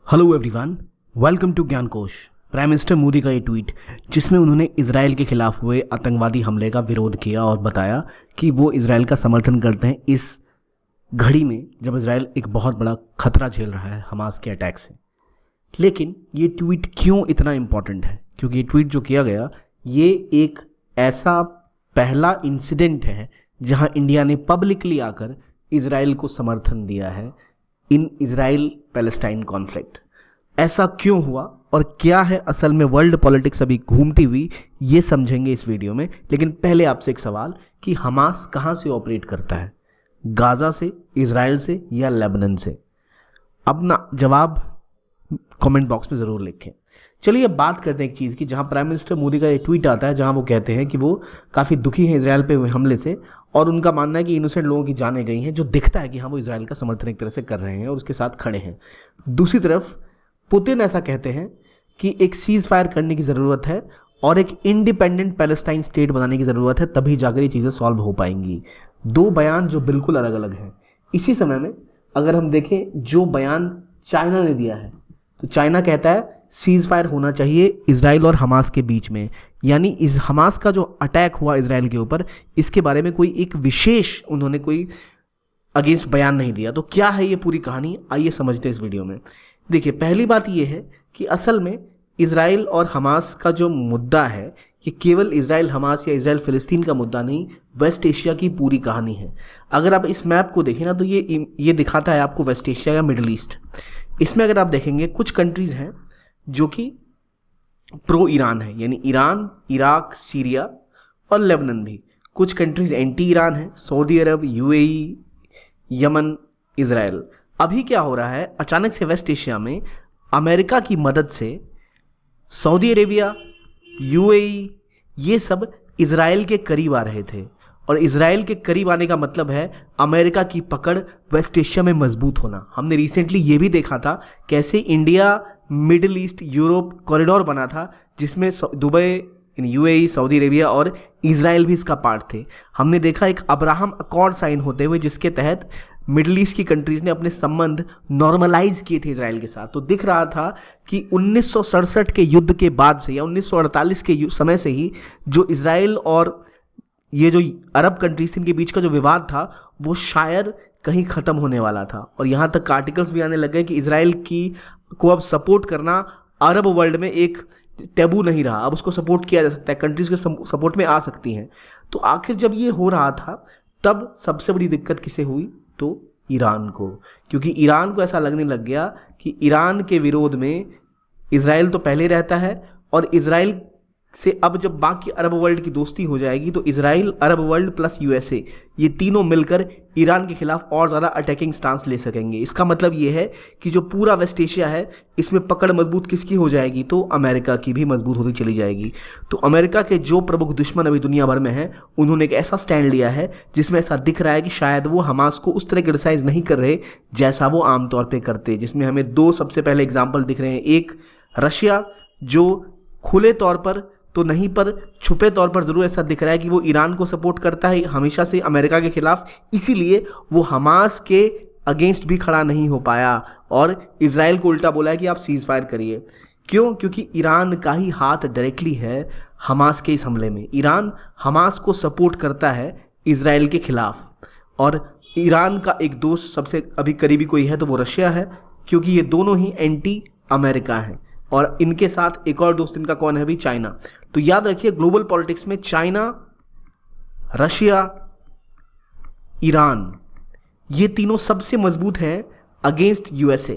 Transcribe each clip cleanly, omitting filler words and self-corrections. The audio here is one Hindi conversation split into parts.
हेलो एवरीवन, वेलकम टू ज्ञान कोश। प्राइम मिनिस्टर मोदी का ये ट्वीट जिसमें उन्होंने इजराइल के खिलाफ हुए आतंकवादी हमले का विरोध किया और बताया कि वो इजराइल का समर्थन करते हैं इस घड़ी में जब इजराइल एक बहुत बड़ा खतरा झेल रहा है हमास के अटैक से। लेकिन ये ट्वीट क्यों इतना इम्पॉर्टेंट है? क्योंकि ये ट्वीट जो किया गया ये एक ऐसा पहला इंसिडेंट है जहां इंडिया ने पब्लिकली आकर इजराइल को समर्थन दिया है इन इजराइल पैलेस्टाइन कॉन्फ्लिक्ट। ऐसा क्यों हुआ और क्या है असल में वर्ल्ड पॉलिटिक्स अभी घूमती हुई, ये समझेंगे इस वीडियो में। लेकिन पहले आपसे एक सवाल कि हमास कहाँ से ऑपरेट करता है, गाजा से, इजराइल से या लेबनान से? अपना जवाब कमेंट बॉक्स में ज़रूर लिखें। चलिए अब बात करते हैं एक चीज़ की, जहाँ प्राइम मिनिस्टर मोदी का ये ट्वीट आता है जहाँ वो कहते हैं कि वो काफ़ी दुखी हैं इजराइल पे हुए हमले से और उनका मानना है कि इनोसेंट लोगों की जानें गई हैं, जो दिखता है कि हाँ वो इजराइल का समर्थन एक तरह से कर रहे हैं और उसके साथ खड़े हैं। दूसरी तरफ पुतिन ऐसा कहते हैं कि एक सीज़ फायर करने की ज़रूरत है और एक इंडिपेंडेंट पैलेस्टाइन स्टेट बनाने की ज़रूरत है, तभी जाकर ये चीज़ें सॉल्व हो पाएंगी। दो बयान जो बिल्कुल अलग अलग हैं। इसी समय में अगर हम देखें जो बयान चाइना ने दिया है, तो चाइना कहता है सीज़ फायर होना चाहिए इजराइल और हमास के बीच में, यानी इस हमास का जो अटैक हुआ इजराइल के ऊपर, इसके बारे में कोई एक विशेष उन्होंने कोई अगेंस्ट बयान नहीं दिया। तो क्या है ये पूरी कहानी, आइए समझते हैं इस वीडियो में। देखिए, पहली बात ये है कि असल में इजराइल और हमास का जो मुद्दा है ये केवल इजराइल हमास या इजराइल फ़िलिस्तीन का मुद्दा नहीं, वेस्ट एशिया की पूरी कहानी है। अगर आप इस मैप को देखें ना तो ये दिखाता है आपको वेस्ट एशिया या मिडल ईस्ट। इसमें अगर आप देखेंगे कुछ कंट्रीज़ हैं जो कि प्रो ईरान है, यानी ईरान, इराक, सीरिया और लेबनान भी। कुछ कंट्रीज़ एंटी ईरान है, सऊदी अरब, यूएई, यमन, इजराइल। अभी क्या हो रहा है, अचानक से वेस्ट एशिया में अमेरिका की मदद से सऊदी अरेबिया, यूएई, ये सब इजराइल के करीब आ रहे थे। और इजराइल के करीब आने का मतलब है अमेरिका की पकड़ वेस्ट एशिया में मजबूत होना। हमने रिसेंटली ये भी देखा था कैसे India middle east Europe corridor बना था, जिसमें दुबई, यूएई, सऊदी अरेबिया और इजराइल भी इसका पार्ट थे। हमने देखा एक अब्राहम अकॉर्ड साइन होते हुए जिसके तहत मिडिल ईस्ट की कंट्रीज़ ने अपने संबंध नॉर्मलाइज किए थे इजराइल के साथ। तो दिख रहा था कि 1967 के युद्ध के बाद से या 1948 के समय से ही जो इजराइल और ये जो अरब कंट्रीज के बीच का जो विवाद था वो शायद कहीं ख़त्म होने वाला था। और यहाँ तक आर्टिकल्स भी आने लग गए कि इजराइल को अब सपोर्ट करना अरब वर्ल्ड में एक टैबू नहीं रहा, अब उसको सपोर्ट किया जा सकता है, कंट्रीज़ के सपोर्ट में आ सकती हैं। तो आखिर जब ये हो रहा था तब सबसे बड़ी दिक्कत किसे हुई? तो ईरान को, क्योंकि ईरान को ऐसा लगने लग गया कि ईरान के विरोध में इजराइल तो पहले रहता है और इजराइल से अब जब बाकी अरब वर्ल्ड की दोस्ती हो जाएगी तो Israel, Arab world plus USA, ये तीनों मिलकर ईरान के खिलाफ और ज़्यादा अटैकिंग स्टांस ले सकेंगे। इसका मतलब ये है कि जो पूरा वेस्ट एशिया है इसमें पकड़ मजबूत किसकी हो जाएगी? तो अमेरिका की भी मजबूत होती चली जाएगी। तो अमेरिका के जो प्रमुख दुश्मन अभी दुनिया भर में हैं उन्होंने एक ऐसा स्टैंड लिया है जिसमें ऐसा दिख रहा है कि शायद वो हमास को उस तरह क्रिटिसाइज नहीं कर रहे जैसा वो आमतौर पर करते। जिसमें हमें दो सबसे पहले एग्जाम्पल दिख रहे हैं। एक रशिया, जो खुले तौर पर तो नहीं पर छुपे तौर पर ज़रूर ऐसा दिख रहा है कि वो ईरान को सपोर्ट करता है हमेशा से अमेरिका के खिलाफ, इसीलिए वो हमास के अगेंस्ट भी खड़ा नहीं हो पाया और इजराइल को उल्टा बोला है कि आप सीज़ फायर करिए। क्यों? क्योंकि ईरान का ही हाथ डायरेक्टली है हमास के इस हमले में। ईरान हमास को सपोर्ट करता है इजराइल के खिलाफ और ईरान का एक दोस्त सबसे अभी करीबी कोई है तो वो रशिया है, क्योंकि ये दोनों ही एंटी अमेरिका हैं। और इनके साथ एक और दोस्त इनका कौन है अभी? चाइना। तो याद रखिए ग्लोबल पॉलिटिक्स में चाइना, रशिया, ईरान, ये तीनों सबसे मजबूत हैं अगेंस्ट यूएसए।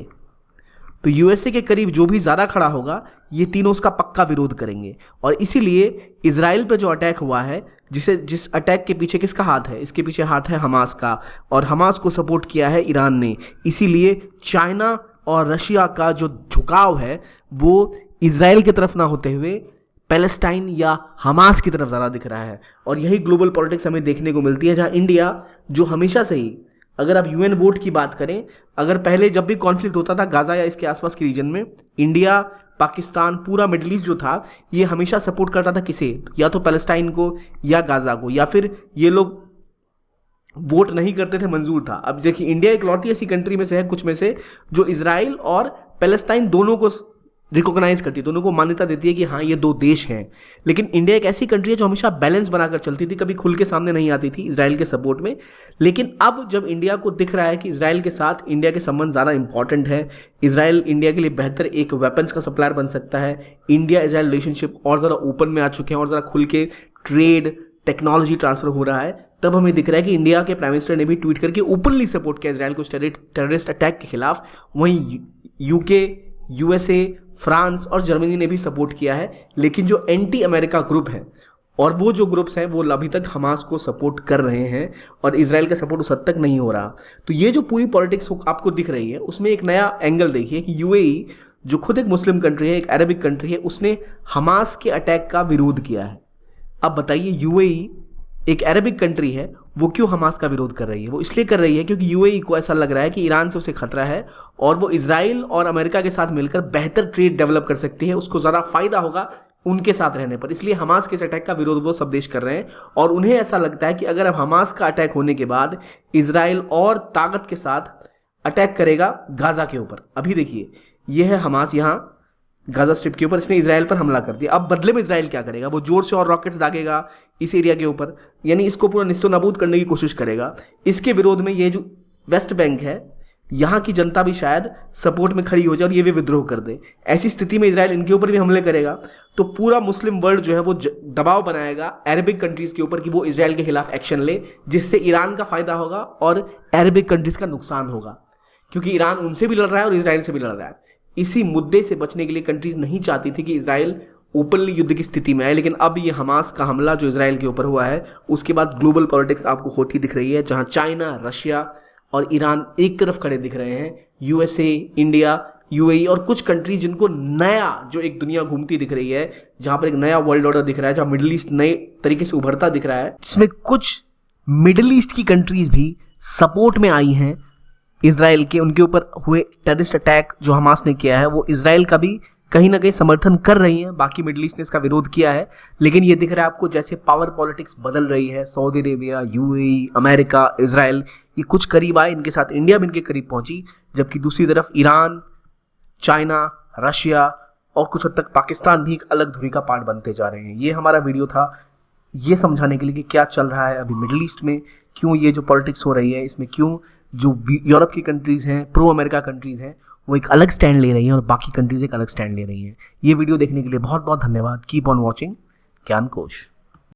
तो यूएसए के करीब जो भी ज़्यादा खड़ा होगा ये तीनों उसका पक्का विरोध करेंगे। और इसीलिए इजराइल पे जो अटैक हुआ है, जिस अटैक के पीछे किसका हाथ है? इसके पीछे हाथ है हमास का, और हमास को सपोर्ट किया है ईरान ने। इसीलिए चाइना और रशिया का जो झुकाव है वो इजराइल की तरफ ना होते हुए पैलेस्टाइन या हमास की तरफ ज़्यादा दिख रहा है। और यही ग्लोबल पॉलिटिक्स हमें देखने को मिलती है, जहां इंडिया जो हमेशा से ही, अगर आप यूएन वोट की बात करें, अगर पहले जब भी कॉन्फ्लिक्ट होता था गाज़ा या इसके आसपास के रीजन में, इंडिया, पाकिस्तान, पूरा मिडल ईस्ट जो था ये हमेशा सपोर्ट करता था किसे? या तो पैलेस्टाइन को या गाज़ा को, या फिर ये लोग वोट नहीं करते थे, मंजूर था। अब देखिए इंडिया एक लौटी ऐसी कंट्री में से है कुछ में से जो इजराइल और पैलेस्टाइन दोनों को रिकॉग्नाइज करती है, दोनों को मान्यता देती है कि हाँ ये दो देश हैं। लेकिन इंडिया एक ऐसी कंट्री है जो हमेशा बैलेंस बनाकर चलती थी, कभी खुल के सामने नहीं आती थी इजराइल के सपोर्ट में। लेकिन अब जब इंडिया को दिख रहा है कि इजराइल के साथ इंडिया के संबंध ज़्यादा इंपॉर्टेंट है, इजराइल इंडिया के लिए बेहतर एक वेपन्स का सप्लायर बन सकता है, इंडिया इजराइल रिलेशनशिप और ज़रा ओपन में आ चुके हैं और ज़रा खुल के ट्रेड टेक्नोलॉजी ट्रांसफर हो रहा है, तब हमें दिख रहा है कि इंडिया के प्राइम मिनिस्टर ने भी ट्वीट करके ओपनली सपोर्ट किया इजराइल को टेररिस्ट अटैक के खिलाफ। वहीं यूके, यूएसए, फ्रांस और जर्मनी ने भी सपोर्ट किया है। लेकिन जो एंटी अमेरिका ग्रुप है और वो जो ग्रुप्स हैं वो अभी तक हमास को सपोर्ट कर रहे हैं और इजराइल का सपोर्ट उस हद तक नहीं हो रहा। तो ये जो पूरी पॉलिटिक्स आपको दिख रही है उसमें एक नया एंगल देखिए कि यूएई जो खुद एक मुस्लिम कंट्री है, एक अरबिक कंट्री है, उसने हमास के अटैक का विरोध किया है। अब बताइए यूएई एक अरबिक कंट्री है, वो क्यों हमास का विरोध कर रही है? वो इसलिए कर रही है क्योंकि यूएई को ऐसा लग रहा है कि ईरान से उसे खतरा है और वो इजराइल और अमेरिका के साथ मिलकर बेहतर ट्रेड डेवलप कर सकती है, उसको ज़्यादा फायदा होगा उनके साथ रहने पर। इसलिए हमास के इस अटैक का विरोध वो सब देश कर रहे हैं और उन्हें ऐसा लगता है कि अगर अब हमास का अटैक होने के बाद इजराइल और ताकत के साथ अटैक करेगा गाजा के ऊपर। अभी देखिए ये है हमास यहाँ गाजा स्ट्रिप के ऊपर, इसने इजराइल पर हमला कर दिया। अब बदले में इजराइल क्या करेगा? वो जोर से और रॉकेट्स दागेगा इस एरिया के ऊपर, यानी इसको पूरा निस्तो नाबूद करने की कोशिश करेगा। इसके विरोध में ये जो वेस्ट बैंक है यहाँ की जनता भी शायद सपोर्ट में खड़ी हो जाए और ये भी विद्रोह कर दे। ऐसी स्थिति में इजराइल इनके ऊपर भी हमले करेगा तो पूरा मुस्लिम वर्ल्ड जो है वो दबाव बनाएगा अरबिक कंट्रीज़ के ऊपर कि वो इजराइल के खिलाफ एक्शन ले, जिससे ईरान का फायदा होगा और अरबिक कंट्रीज़ का नुकसान होगा, क्योंकि ईरान उनसे भी लड़ रहा है और इजराइल से भी लड़ रहा है। इसी मुद्दे से बचने के लिए कंट्रीज नहीं चाहती थी कि इजराइल ओपनली युद्ध की स्थिति में आए। लेकिन अब ये हमास का हमला जो इजराइल के ऊपर हुआ है उसके बाद ग्लोबल पॉलिटिक्स आपको होती दिख रही है, जहां चाइना, रशिया और ईरान एक तरफ खड़े दिख रहे हैं, यूएसए, इंडिया, यूएई और कुछ कंट्रीज जिनको नया जो एक दुनिया घूमती दिख रही है, जहां पर एक नया वर्ल्ड ऑर्डर दिख रहा है, जहां मिडिल ईस्ट नए तरीके से उभरता दिख रहा है, जिसमें कुछ मिडिल ईस्ट की कंट्रीज भी सपोर्ट में आई हैं इजराइल के। उनके ऊपर हुए टेररिस्ट अटैक जो हमास ने किया है वो इजराइल का भी कहीं ना कहीं समर्थन कर रही हैं। बाकी मिडिल ईस्ट ने इसका विरोध किया है। लेकिन ये दिख रहा है आपको जैसे पावर पॉलिटिक्स बदल रही है, Saudi Arabia, UAE, America, Israel ये कुछ करीब आए, इनके साथ इंडिया भी इनके करीब पहुंची, जबकि दूसरी तरफ ईरान, चाइना, रशिया और कुछ हद तक पाकिस्तान भी एक अलग धुरी का पार्ट बनते जा रहे हैं। ये हमारा वीडियो था ये समझाने के लिए कि क्या चल रहा है अभी मिडिल ईस्ट में, क्यों ये जो पॉलिटिक्स हो रही है इसमें क्यों जो यूरोप की कंट्रीज़ हैं, प्रो अमेरिका कंट्रीज़ हैं, वो एक अलग स्टैंड ले रही हैं और बाकी कंट्रीज़ एक अलग स्टैंड ले रही हैं। ये वीडियो देखने के लिए बहुत बहुत धन्यवाद। Keep on watching ज्ञानकोश।